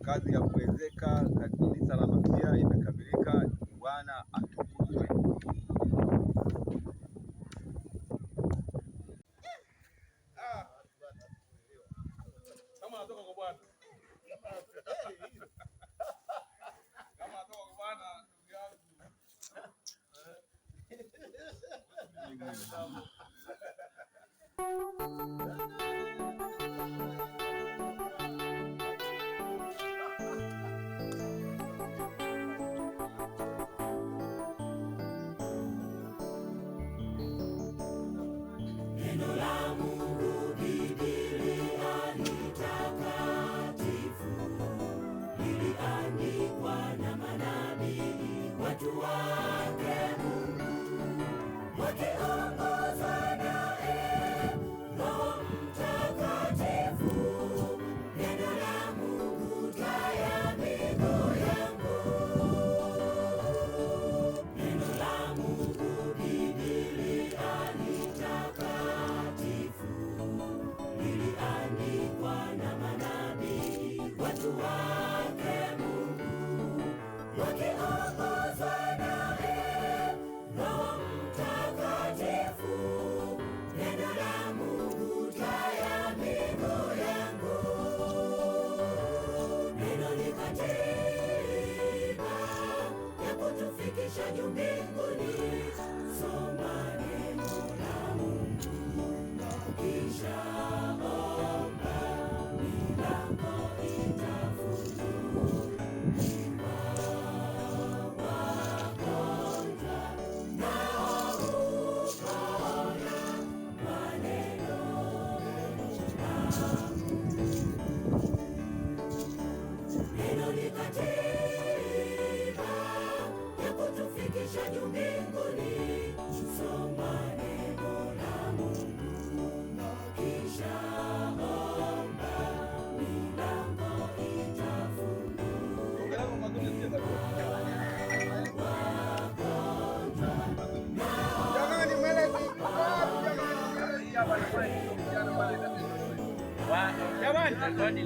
kazi ya kuwezeka kanisa la Masia imekamilika. Bwana atukuzwe. Neno la Mungu, Biblia ni takatifu, liliandikwa na manabii, watu wake Mungu, wakiongozwa naye Roho Mtakatifu. Neno la Mungu, taa ya miguu yangu. Neno la Mungu, Biblia ni takatifu, liliandikwa na manabii, watu wake Mungu, wakiongozwa naye Roho Mtakatifu. Neno la Mungu, taa ya miguu yangu. Neno ni katiba ya kutufikisha juu mbinguni. Soma neno la Mungu kisha omba, milango itafunguliwa. Wagonjwa nao hupona kwa neno la Mungu. Neno ni katiba ya kutufikisha juu mbinguni. Soma neno la Mungu kisha omba, milango itafunguliwa.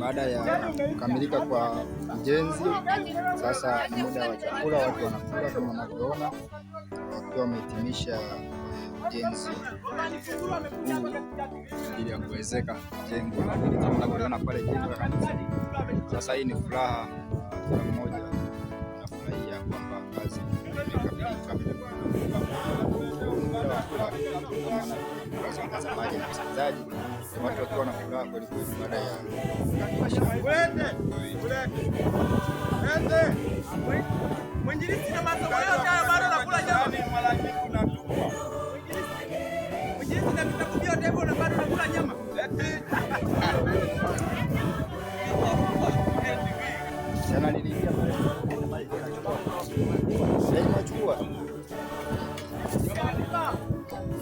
Baada ya kukamilika kwa ujenzi, sasa ni muda wa chakula. Watu wanakula kama unavyoona, wakiwa wamehitimisha ujenzi huu ili ya kuwezeka jengo kama unavyoona pale jengo la kanisa. Sasa hii ni furaha, kila mmoja anafurahia kwamba kazi imekamilika. Watazamaji na wasikilizaji, watu wakiwa na furaha kweli kweli baada ya mwinjilisti na masomo yote haya bado nakula nyama. Mwinjilisti na vitabu vyote hivyo na bado nakula nyama. Sana niliingia pale. Sasa nachukua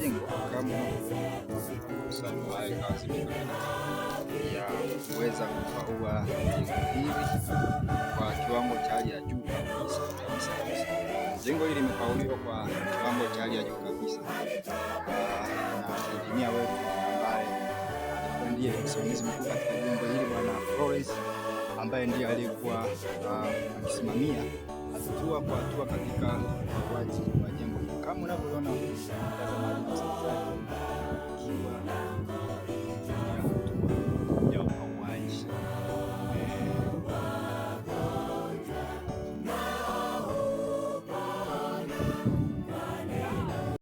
jengo kama kazi ya kuweza kufaua jengo hili kwa kiwango cha hali ya juu kabisa. Jengo hili limefauliwa kwa kiwango cha hali ya juu kabisa na injinia wetu ambaye ndiye msimamizi mkuu katika jengo hili, Bwana Florence, ambaye ndiye aliyekuwa akisimamia hatua kwa hatua katika ujenzi wa jengo. Kama unavyoona mtazamaji,